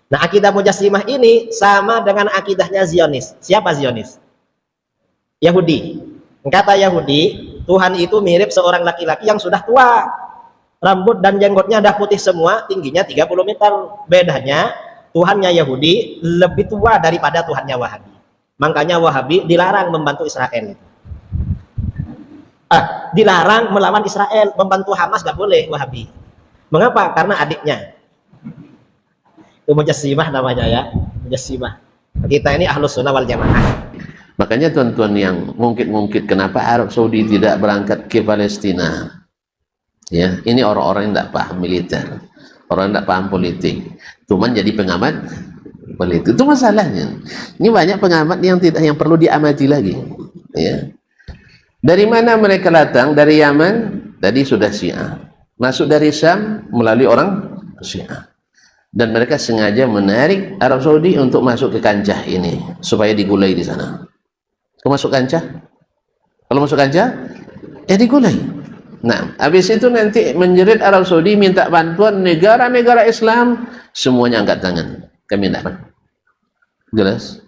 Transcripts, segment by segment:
Nah, akidah Mujassimah ini sama dengan akidahnya Zionis. Siapa Zionis? Yahudi. Kata Yahudi, Tuhan itu mirip seorang laki-laki yang sudah tua. Rambut dan jenggotnya dah putih semua, tingginya 30 meter. Bedanya, Tuhannya Yahudi lebih tua daripada Tuhannya Wahabi. Makanya Wahabi dilarang membantu Israel. Dilarang melawan Israel, membantu Hamas gak boleh Wahabi. Mengapa? Karena adiknya. Itu Mujassimah namanya ya, Mujassimah. Kita ini Ahlus Sunnah wal Jamaah. Makanya tuan-tuan yang mungkin kenapa Arab Saudi tidak berangkat ke Palestina? Ya, ini orang-orang yang tidak paham militer, orang yang tidak paham politik, cuman jadi pengamat politik. Itu masalahnya. Ini banyak pengamat yang perlu diamati lagi. Ya. Dari mana mereka datang? Dari Yaman, tadi sudah Syiah. Masuk dari Syam melalui orang Syiah. Dan mereka sengaja menarik Arab Saudi untuk masuk ke kancah ini supaya digulai di sana. Kau masuk kancah? Kalau masuk kancah, digulai. Nah, habis itu nanti menjerit Arab Saudi minta bantuan negara-negara Islam, semuanya angkat tangan. Kami tidak. Jelas?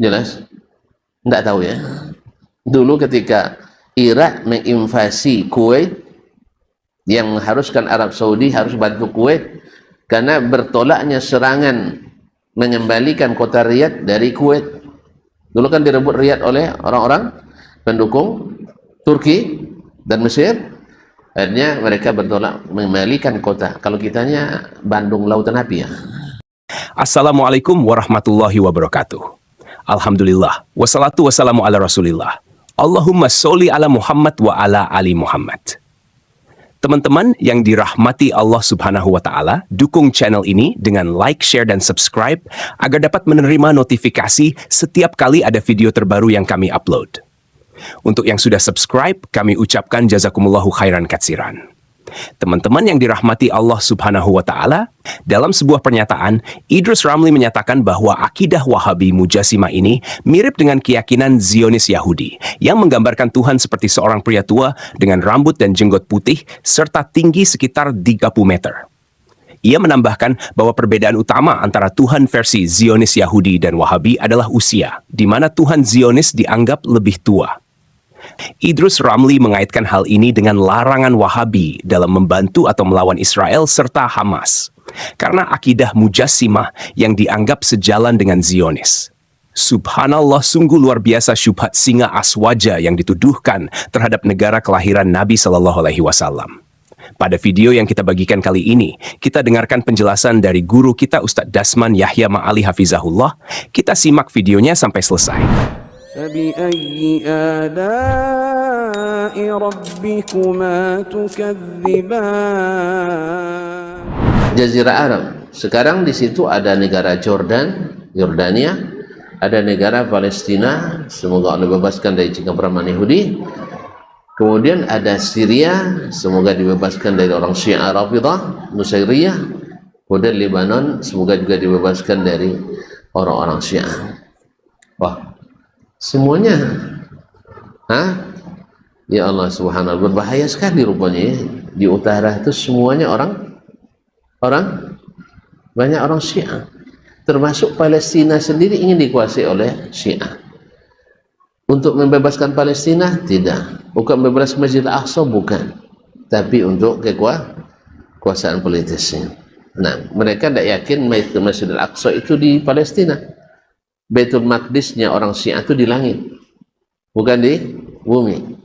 Jelas? Tidak tahu ya. Dulu ketika Irak menginvasi Kuwait, yang mengharuskan Arab Saudi harus bantu Kuwait karena bertolaknya serangan mengembalikan kota Riyadh dari Kuwait. Dulu kan direbut Riyadh oleh orang-orang pendukung Turki dan Mesir. Akhirnya mereka bertolak mengembalikan kota. Kalau kitanya Bandung Lautan Api ya. Assalamualaikum warahmatullahi wabarakatuh. Alhamdulillah. Wassalatu wassalamu ala rasulillah. Allahumma sholli ala Muhammad wa ala ali Muhammad. Teman-teman yang dirahmati Allah Subhanahu wa Ta'ala, dukung channel ini dengan like, share, dan subscribe agar dapat menerima notifikasi setiap kali ada video terbaru yang kami upload. Untuk yang sudah subscribe, kami ucapkan jazakumullahu khairan katsiran. Teman-teman yang dirahmati Allah Subhanahu wa Ta'ala, dalam sebuah pernyataan, Idrus Ramli menyatakan bahwa akidah Wahabi Mujassimah ini mirip dengan keyakinan Zionis Yahudi yang menggambarkan Tuhan seperti seorang pria tua dengan rambut dan jenggot putih serta tinggi sekitar 30 meter. Ia menambahkan bahwa perbedaan utama antara Tuhan versi Zionis Yahudi dan Wahabi adalah usia, di mana Tuhan Zionis dianggap lebih tua. Idrus Ramli mengaitkan hal ini dengan larangan Wahabi dalam membantu atau melawan Israel serta Hamas, karena akidah Mujassimah yang dianggap sejalan dengan Zionis. Subhanallah, sungguh luar biasa syubhat singa aswaja yang dituduhkan terhadap negara kelahiran Nabi Shallallahu Alaihi Wasallam. Pada video yang kita bagikan kali ini, kita dengarkan penjelasan dari guru kita Ustadz Dasman Yahya Ma'ali Hafizahullah. Kita simak videonya sampai selesai. فبأي آلاء ربكما تكذبان. Jazirah Arab. Sekarang di situ ada negara Yordania, ada negara Palestina, semoga Allah bebaskan dari cengkraman Yahudi. Kemudian ada Syria, semoga dibebaskan dari orang Syiah Rafidah, Nusairiyah. Kemudian Lebanon, semoga juga dibebaskan dari orang-orang Syiah. Wah, semuanya, ya Allah Subhanallah, berbahaya sekali rupanya ya. Di utara itu semuanya banyak orang Syiah, termasuk Palestina sendiri ingin dikuasai oleh Syiah. Untuk membebaskan Palestina tidak, bukan membebaskan Masjid Al-Aqsa, bukan, tapi untuk kekuasaan politisnya. Nah, mereka tidak yakin Masjid Al-Aqsa itu di Palestina. Baitul Maqdisnya orang Syiah itu di langit, bukan di bumi.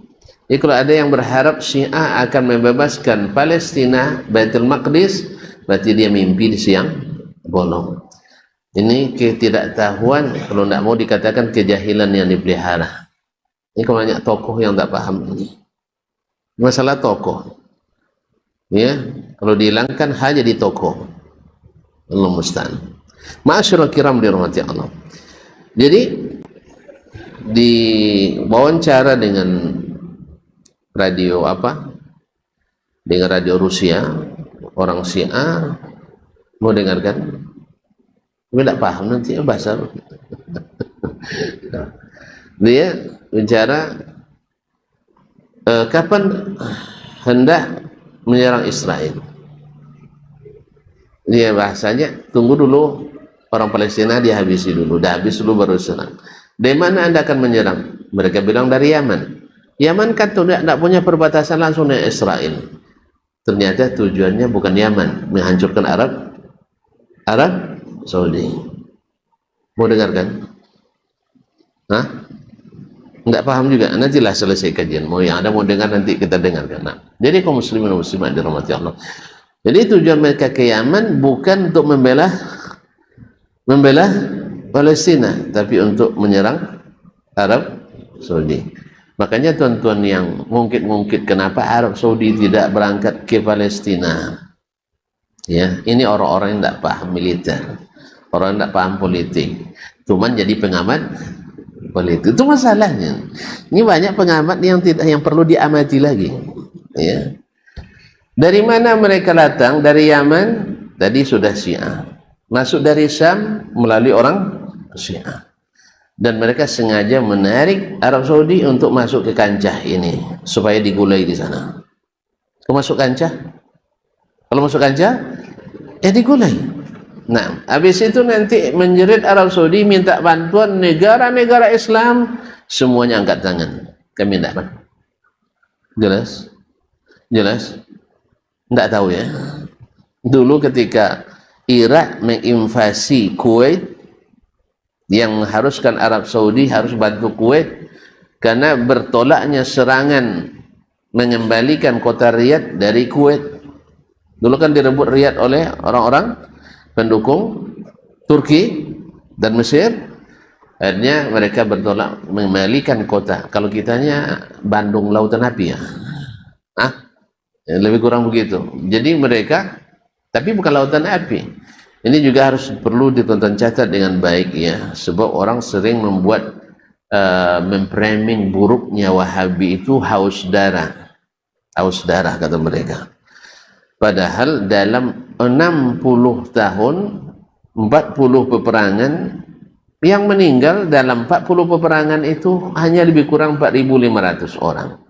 Jadi kalau ada yang berharap Syiah akan membebaskan Palestina, Baitul Maqdis, berarti dia mimpi di siang bolong. Ini ketidaktahuan, kalau tidak mau dikatakan kejahilan yang dipelihara. Ini kalau banyak tokoh yang tak paham ini. Masalah tokoh, ya, kalau dihilangkan hanya di tokoh. Allah musta'an. Ma'asyiral kiram dirahmati Allah. Jadi di wawancara dengan radio dengan radio Rusia, orang Syiah mau dengarkan, tapi tidak paham nanti bahasa. Dia bicara kapan hendak menyerang Israel. Dia bahasanya tunggu dulu Orang Palestina dihabisi dulu, dah habis dulu baru serang. Dari mana Anda akan menyerang? Mereka bilang dari Yaman. Yaman kan tidak punya perbatasan langsung dengan Israel. Ternyata tujuannya bukan Yaman, menghancurkan Arab Saudi. Mau dengarkan? Hah? Enggak paham juga, nantilah selesai kajian. Mau yang ada mau dengar nanti kita dengarkan. Nah, jadi kaum muslimin dan muslimat dirahmati Allah. Jadi tujuan mereka ke Yaman bukan untuk membela Palestina, tapi untuk menyerang Arab Saudi. Makanya tuan-tuan yang mungkin kenapa Arab Saudi tidak berangkat ke Palestina? Ya, ini orang-orang yang tidak paham militer, orang yang tidak paham politik, cuman jadi pengamat politik. Itu masalahnya. Ini banyak pengamat yang perlu diamati lagi. Ya. Dari mana mereka datang? Dari Yaman, tadi sudah Syiah. Masuk dari Syam melalui orang Syiah. Dan mereka sengaja menarik Arab Saudi untuk masuk ke kancah ini supaya digulai di sana. Kalau masuk kancah? Kalau masuk kancah, digulai. Nah, habis itu nanti menjerit Arab Saudi minta bantuan negara-negara Islam, semuanya angkat tangan. Kami tidak apa. Jelas? Jelas? Tidak tahu ya. Dulu ketika Irak menginvasi Kuwait, yang mengharuskan Arab Saudi harus bantu Kuwait karena bertolaknya serangan mengembalikan kota Riyadh dari Kuwait. Dulu kan direbut Riyadh oleh orang-orang pendukung Turki dan Mesir. Akhirnya mereka bertolak mengembalikan kota. Kalau kitanya Bandung Lautan Api ya. Lebih kurang begitu. Jadi mereka, tapi bukan lautan api. Ini juga harus perlu ditonton catat dengan baik ya, sebab orang sering membuat memframing buruknya Wahabi itu haus darah kata mereka. Padahal dalam 60 tahun 40 peperangan, yang meninggal dalam 40 peperangan itu hanya lebih kurang 4.500 orang.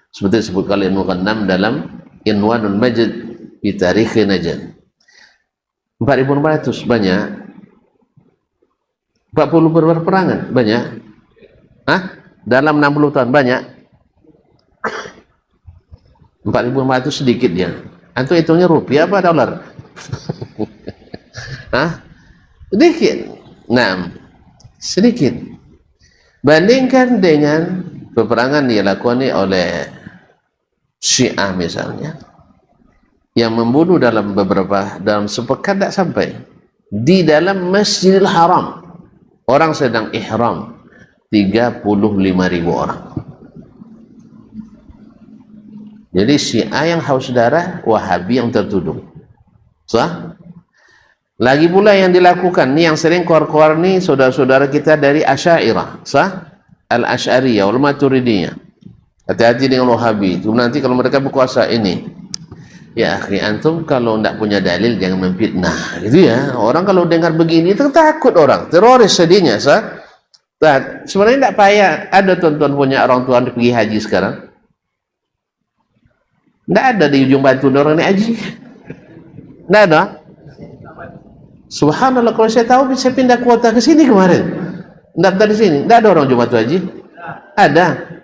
Seperti disebutkan oleh Muqaddam dalam Inwanul Majd di Tarikh Najd. 4.400 banyak. 40 peperangan banyak. Dalam 60 tahun banyak. 4.400 sedikit dia. Antum hitungnya rupiah apa dolar? Sedikit. Nah, sedikit. Bandingkan dengan peperangan yang dilakukan oleh Syiah misalnya, yang membunuh dalam sepekan tidak sampai di dalam Masjidil Haram, orang sedang ihram 35.000 orang. Jadi Syiah yang haus darah, Wahabi yang tertuduh. Sah? Lagi pula yang dilakukan ni, yang sering keluar-keluar ni saudara-saudara kita dari Asy'ariyah, sah? Al-Asy'ariyah wal Maturidiyah. Hati-hati dengan Wahabi itu, nanti kalau mereka berkuasa ini. Ya akhi, antum kalau tidak punya dalil jangan memfitnah, gitu ya. Orang kalau dengar begini takut orang, teroris sedihnya, sah? Sebenarnya tidak payah. Ada tuan-tuan punya orang tua pergi haji sekarang? Tidak ada di ujung batu orang naik haji. Tidak ada. Subhanallah, kalau saya tahu bisa pindah kuota ke sini kemarin. Daftar di sini. Tidak ada orang Jumat haji. Ada.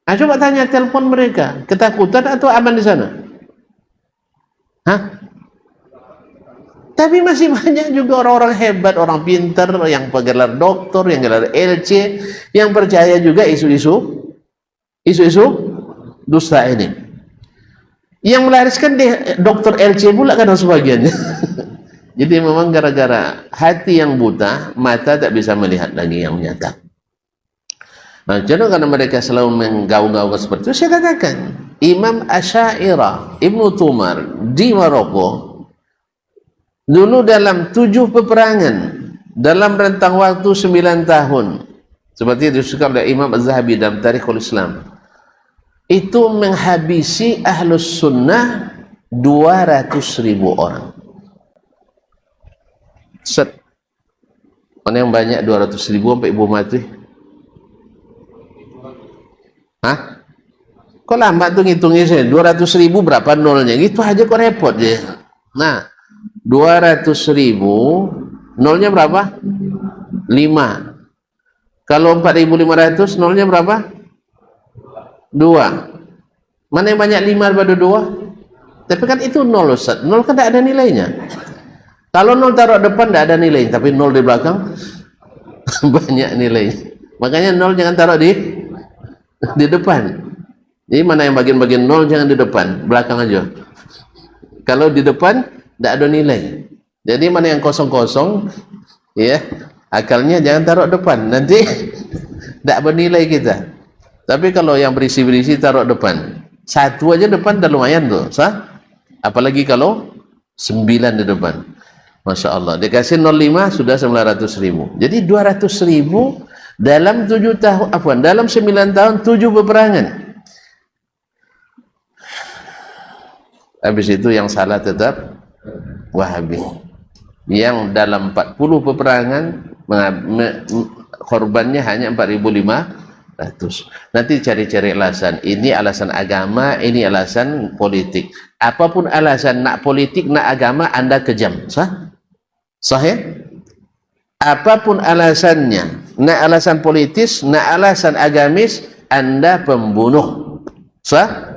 Nah, coba tanya, telepon mereka, ketakutan atau aman di sana? Tapi masih banyak juga orang-orang hebat, orang pintar, yang gelar doktor, yang gelar LC, yang percaya juga isu-isu dusta ini. Yang melariskan dokter LC pula kan sebagiannya. Jadi memang gara-gara hati yang buta, mata tak bisa melihat lagi yang nyata. Nah, jadi karena mereka selalu menggaung-gaungkan seperti itu, saya katakan Imam Asy'ariyah Ibnu Tumar di Maroko dulu dalam 7 peperangan dalam rentang waktu 9 tahun, seperti disebutkan oleh Imam Az-Zahabi dalam Tarikhul Islam, itu menghabisi Ahlus Sunnah 200.000 orang. Mana yang banyak 200.000 sampai ibu mati? Kok lambat tuh ngitungnya saya? 200.000 berapa nolnya? Gitu aja kok repot ya. Nah, 200.000 nolnya berapa? 5. Kalau 4.500 nolnya berapa? 2. Mana yang banyak 5 daripada 2? Tapi kan itu nol, Ustaz. Nol kan tidak ada nilainya. Kalau nol taruh depan tidak ada nilai, tapi nol di belakang banyak nilai. Makanya nol jangan taruh di depan. Jadi mana yang bagian-bagian nol jangan di depan, belakang aja. Kalau di depan tidak ada nilai. Jadi mana yang kosong-kosong, ya akalnya jangan taruh depan, nanti tidak bernilai kita. Tapi kalau yang berisi-berisi taruh depan, 1 aja depan dah lumayan tuh, sah? Apalagi kalau 9 di depan. Masya Allah, dikasih 0,5 sudah 900.000. Jadi 200.000 dalam 7 tahun, dalam 9 tahun 7 peperangan. Habis itu yang salah tetap Wahabi. Yang dalam 40 peperangan korbannya hanya 4.500. Nanti cari-cari alasan. Ini alasan agama, ini alasan politik. Apapun alasan, nak politik, nak agama, Anda kejam. Sah? Sah ya? Apapun alasannya, nak alasan politis, nak alasan agamis, Anda pembunuh. Sah?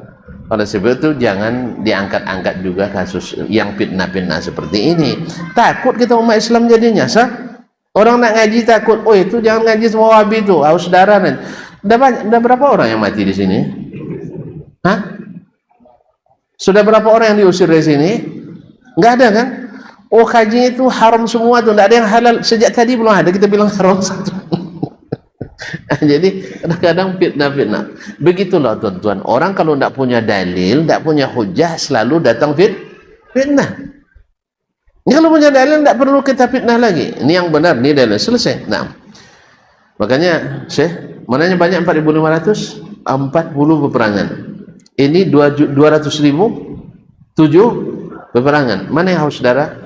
Oleh sebab itu jangan diangkat-angkat juga kasus yang fitnah-fitnah seperti ini. Takut kita umat Islam jadinya, sah? Orang nak ngaji takut, oh itu jangan ngaji semua Wahabi itu, haus darah. Dah berapa orang yang mati di sini? Hah? Sudah berapa orang yang diusir dari sini? Enggak ada kan? Oh kaji itu haram semua tuh, tidak ada yang halal. Sejak tadi belum ada, kita bilang haram satu. Jadi kadang-kadang fitnah-fitnah. Begitulah tuan-tuan. Orang kalau tidak punya dalil, tidak punya hujah, selalu datang fitnah. Ini kalau punya dalil, tidak perlu kita fitnah lagi. Ini yang benar, ini dalil, selesai. Nah, makanya Syekh, mananya banyak 4.500? 40 peperangan. Ini 200.000, 7 peperangan. Mana yang haus darah?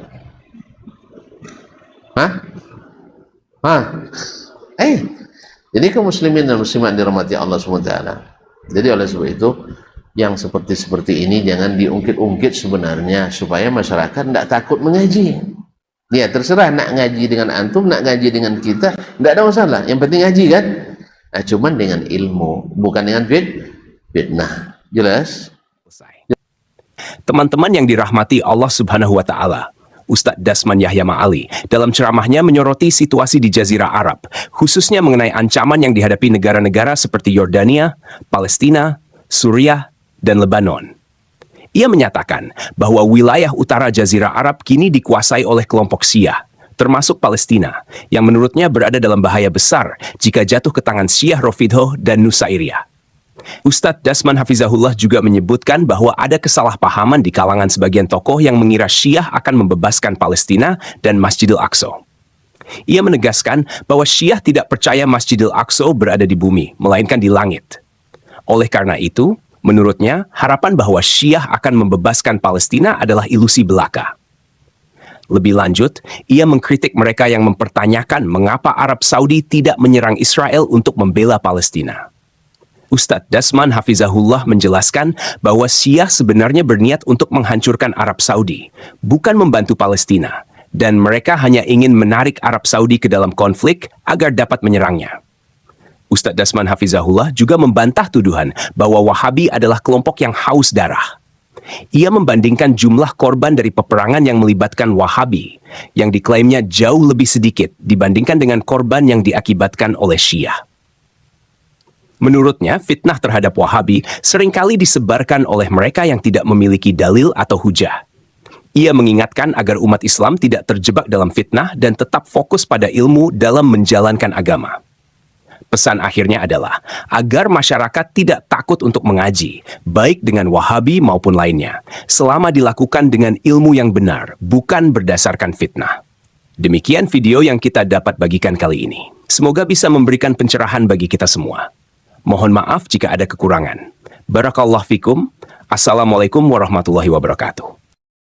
Jadi kaum muslimin dan muslimat dirahmati Allah SWT. Jadi oleh sebab itu yang seperti ini jangan diungkit-ungkit sebenarnya, supaya masyarakat tidak takut mengaji. Ya terserah nak ngaji dengan antum, nak ngaji dengan kita, tidak ada masalah. Yang penting ngaji kan. Nah, cuman dengan ilmu, bukan dengan fitnah. Jelas? Teman-teman yang dirahmati Allah Subhanahu wa Ta'ala, Ustadz Dasman Yahya Ma'ali dalam ceramahnya menyoroti situasi di Jazirah Arab, khususnya mengenai ancaman yang dihadapi negara-negara seperti Yordania, Palestina, Suriah, dan Lebanon. Ia menyatakan bahwa wilayah utara Jazirah Arab kini dikuasai oleh kelompok Syiah, termasuk Palestina, yang menurutnya berada dalam bahaya besar jika jatuh ke tangan Syiah Rafidhah dan Nusairiyah. Ustadz Dasman Hafizahullah juga menyebutkan bahwa ada kesalahpahaman di kalangan sebagian tokoh yang mengira Syiah akan membebaskan Palestina dan Masjidil Aqsa. Ia menegaskan bahwa Syiah tidak percaya Masjidil Aqsa berada di bumi, melainkan di langit. Oleh karena itu, menurutnya, harapan bahwa Syiah akan membebaskan Palestina adalah ilusi belaka. Lebih lanjut, ia mengkritik mereka yang mempertanyakan mengapa Arab Saudi tidak menyerang Israel untuk membela Palestina. Ustadz Dasman Hafizahullah menjelaskan bahwa Syiah sebenarnya berniat untuk menghancurkan Arab Saudi, bukan membantu Palestina, dan mereka hanya ingin menarik Arab Saudi ke dalam konflik agar dapat menyerangnya. Ustadz Dasman Hafizahullah juga membantah tuduhan bahwa Wahabi adalah kelompok yang haus darah. Ia membandingkan jumlah korban dari peperangan yang melibatkan Wahabi, yang diklaimnya jauh lebih sedikit dibandingkan dengan korban yang diakibatkan oleh Syiah. Menurutnya, fitnah terhadap Wahabi seringkali disebarkan oleh mereka yang tidak memiliki dalil atau hujah. Ia mengingatkan agar umat Islam tidak terjebak dalam fitnah dan tetap fokus pada ilmu dalam menjalankan agama. Pesan akhirnya adalah agar masyarakat tidak takut untuk mengaji, baik dengan Wahabi maupun lainnya, selama dilakukan dengan ilmu yang benar, bukan berdasarkan fitnah. Demikian video yang kita dapat bagikan kali ini. Semoga bisa memberikan pencerahan bagi kita semua. Mohon maaf jika ada kekurangan. Barakallahu fikum. Assalamualaikum warahmatullahi wabarakatuh.